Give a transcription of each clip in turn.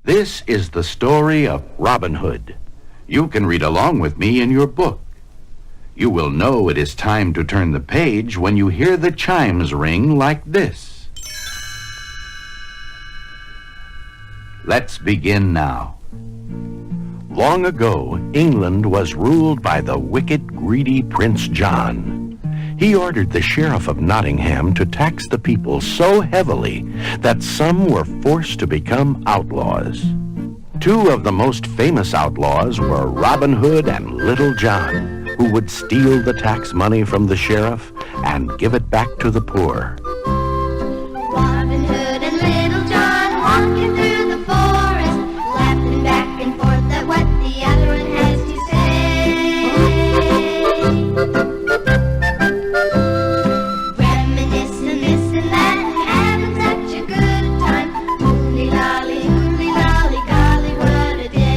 This is the story of Robin Hood. You can read along with me in your book. You will know it is time to turn the page when you hear the chimes ring like this. Let's begin now. Long ago, England was ruled by the wicked, greedy Prince John. He ordered the sheriff of Nottingham to tax the people so heavily that some were forced to become outlaws. Two of the most famous outlaws were Robin Hood and Little John, who would steal the tax money from the sheriff and give it back to the poor. Robin Hood and Little John walking through the forest, laughing back and forth at what the other one has to say. Reminiscing this and that, having such a good time. Hooly lolly, golly, what a day.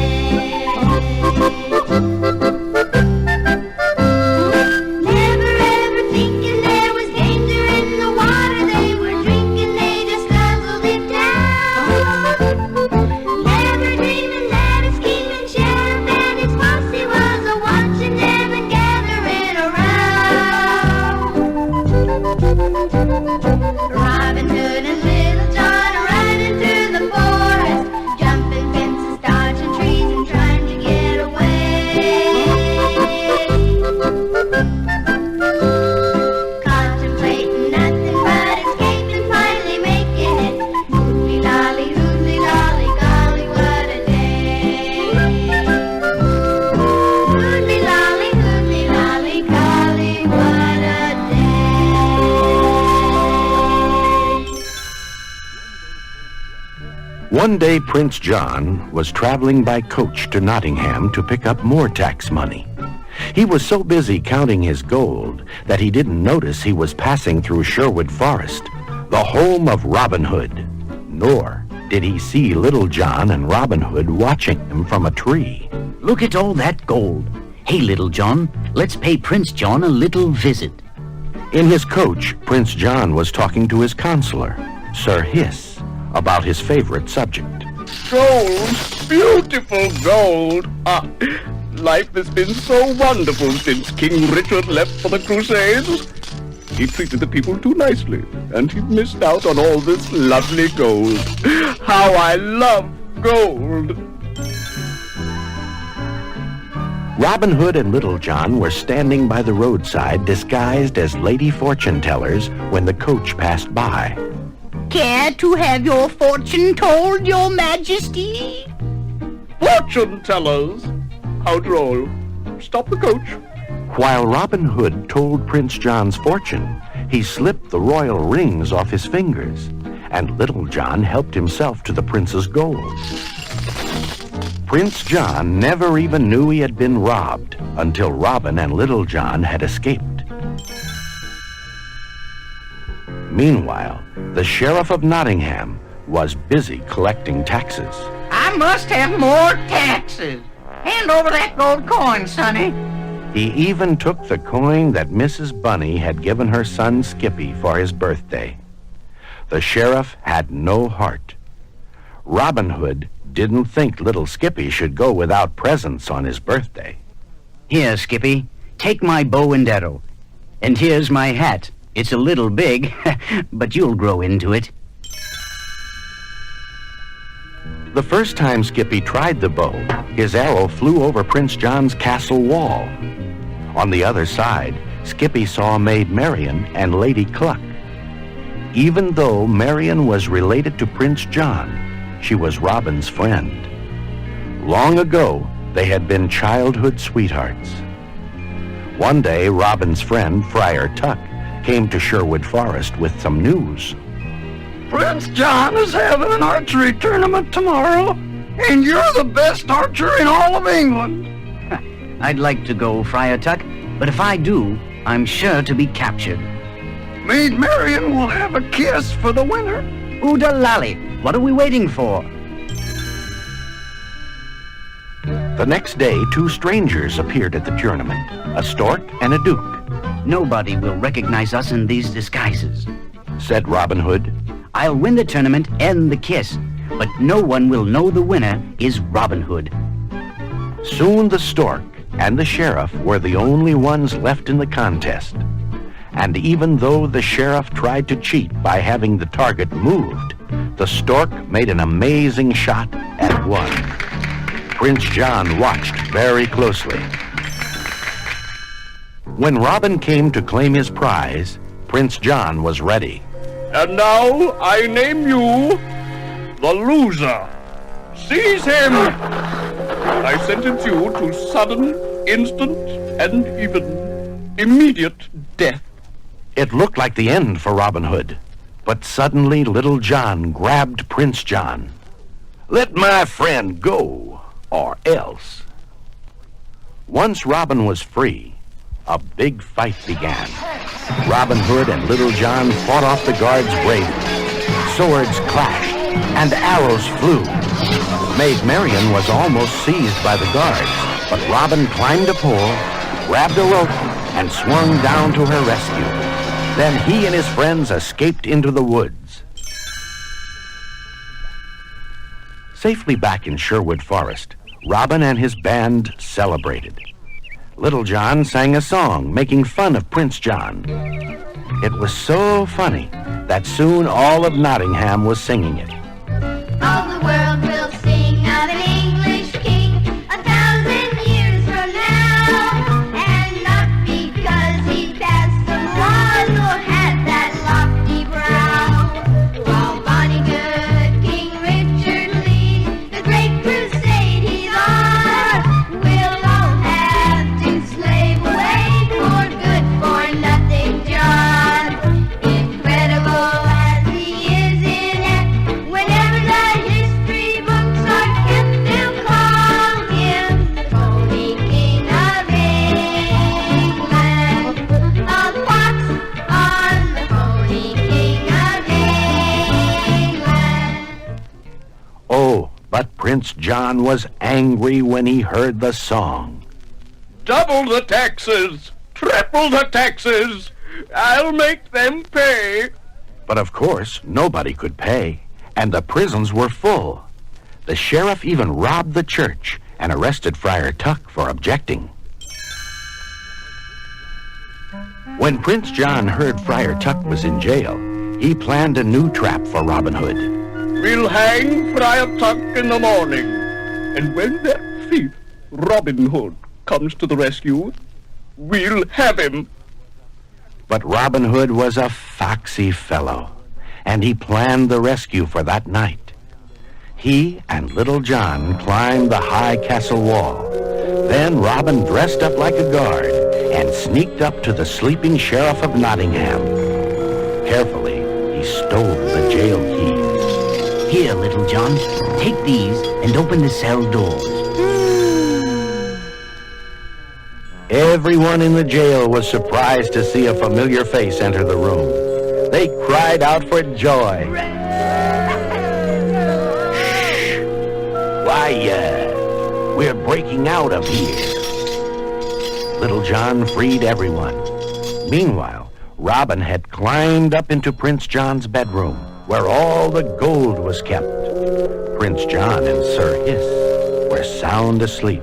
Never ever thinking there was danger in the water they were drinking, they just guzzled it down. Never dreaming that a scheming sheriff and his posse was a-watching them and gathering around. Robin Hood and Little John riding through the forest, jumping fences, dodging trees and trying to get away. Contemplating nothing but escaping, finally making it. Hooly lolly, golly, what a day. Hooly lolly, golly, what a day. One day, Prince John was traveling by coach to Nottingham to pick up more tax money. He was so busy counting his gold that he didn't notice he was passing through Sherwood Forest, the home of Robin Hood. Nor did he see Little John and Robin Hood watching him from a tree. Look at all that gold. Hey, Little John, let's pay Prince John a little visit. In his coach, Prince John was talking to his counselor, Sir Hiss, about his favorite subject. Gold, beautiful gold. Life has been so wonderful since King Richard left for the Crusades. He treated the people too nicely, and he missed out on all this lovely gold. How I love gold! Robin Hood and Little John were standing by the roadside disguised as lady fortune tellers when the coach passed by. Care to have your fortune told, your majesty? Fortune tellers! How droll. Stop the coach. While Robin Hood told Prince John's fortune, he slipped the royal rings off his fingers, and Little John helped himself to the prince's gold. Prince John never even knew he had been robbed until Robin and Little John had escaped. Meanwhile, the sheriff of Nottingham was busy collecting taxes. I must have more taxes. Hand over that gold coin, Sonny. He even took the coin that Mrs. Bunny had given her son Skippy for his birthday. The sheriff had no heart. Robin Hood didn't think little Skippy should go without presents on his birthday. Here, Skippy, take my bow and arrow. And here's my hat. It's a little big, but you'll grow into it. The first time Skippy tried the bow, his arrow flew over Prince John's castle wall. On the other side, Skippy saw Maid Marian and Lady Cluck. Even though Marian was related to Prince John, she was Robin's friend. Long ago, they had been childhood sweethearts. One day, Robin's friend, Friar Tuck, came to Sherwood Forest with some news. Prince John is having an archery tournament tomorrow, and you're the best archer in all of England. I'd like to go, Friar Tuck, but if I do, I'm sure to be captured. Maid Marian will have a kiss for the winner. Ooda lolly, what are we waiting for? The next day, two strangers appeared at the tournament, a stork and a duke. Nobody will recognize us in these disguises, said Robin Hood. I'll win the tournament and the kiss, but no one will know the winner is Robin Hood. Soon the stork and the sheriff were the only ones left in the contest. And even though the sheriff tried to cheat by having the target moved, the stork made an amazing shot and won. Prince John watched very closely. When Robin came to claim his prize, Prince John was ready. And now I name you the loser. Seize him! I sentence you to sudden, instant, and even immediate death. It looked like the end for Robin Hood, but suddenly Little John grabbed Prince John. "Let my friend go, or else." Once Robin was free, a big fight began. Robin Hood and Little John fought off the guards bravely. Swords clashed, and arrows flew. Maid Marian was almost seized by the guards, but Robin climbed a pole, grabbed a rope, and swung down to her rescue. Then he and his friends escaped into the woods. Safely back in Sherwood Forest, Robin and his band celebrated. Little John sang a song making fun of Prince John. It was so funny that soon all of Nottingham was singing it. All the world will sing of an English king 1,000 years from now. And not because he passed some laws or had that lofty brow. While bonny good King Richard leads the great crusade he's on, we'll all have to slave away for good for nothing John. Incredible as he is in act, whenever the history books are kept, they'll call him the phony King of England. A pox on the phony King of England. Oh, but Prince John was angry when he heard the song. Double the taxes! Triple the taxes! I'll make them pay! But of course, nobody could pay, and the prisons were full. The sheriff even robbed the church and arrested Friar Tuck for objecting. When Prince John heard Friar Tuck was in jail, he planned a new trap for Robin Hood. We'll hang Friar Tuck in the morning, and when that thief, Robin Hood, comes to the rescue, we'll have him. But Robin Hood was a foxy fellow, and he planned the rescue for that night. He and Little John climbed the high castle wall. Then Robin dressed up like a guard and sneaked up to the sleeping sheriff of Nottingham. Carefully, he stole the jail keys. Here, Little John, take these and open the cell doors. Everyone in the jail was surprised to see a familiar face enter the room. They cried out for joy. Shh! Quiet! We're breaking out of here. Little John freed everyone. Meanwhile, Robin had climbed up into Prince John's bedroom, where all the gold was kept. Prince John and Sir Hiss were sound asleep.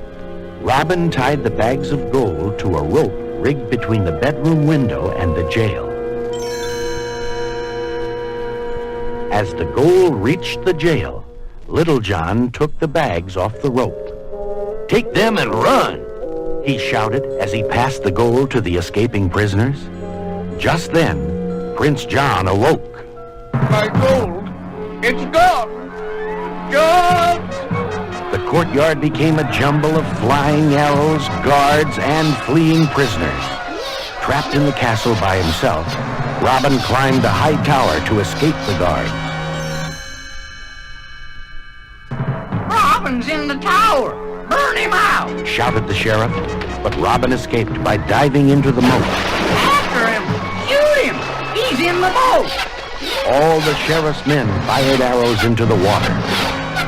Robin tied the bags of gold to a rope rigged between the bedroom window and the jail. As the gold reached the jail, Little John took the bags off the rope. "Take them and run!" he shouted as he passed the gold to the escaping prisoners. Just then, Prince John awoke. My gold! It's gone! Gone! The courtyard became a jumble of flying arrows, guards, and fleeing prisoners. Trapped in the castle by himself, Robin climbed a high tower to escape the guards. Robin's in the tower. Burn him out. Shouted the sheriff, but Robin escaped by diving into the moat. After him. Shoot him. He's in the moat. All the sheriff's men fired arrows into the water.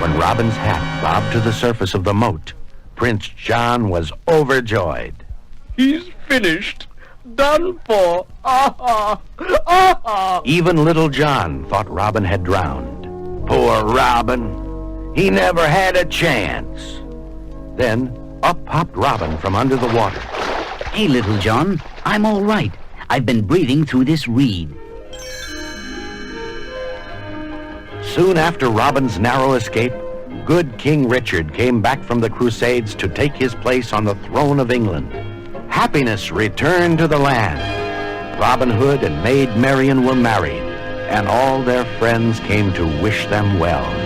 When Robin's hat bobbed to the surface of the moat, Prince John was overjoyed. He's finished. Done for. Ah, ah, ah. Even Little John thought Robin had drowned. Poor Robin! He never had a chance. Then up popped Robin from under the water. Hey, Little John, I'm all right. I've been breathing through this reed. Soon after Robin's narrow escape, good King Richard came back from the Crusades to take his place on the throne of England. Happiness returned to the land. Robin Hood and Maid Marian were married, and all their friends came to wish them well.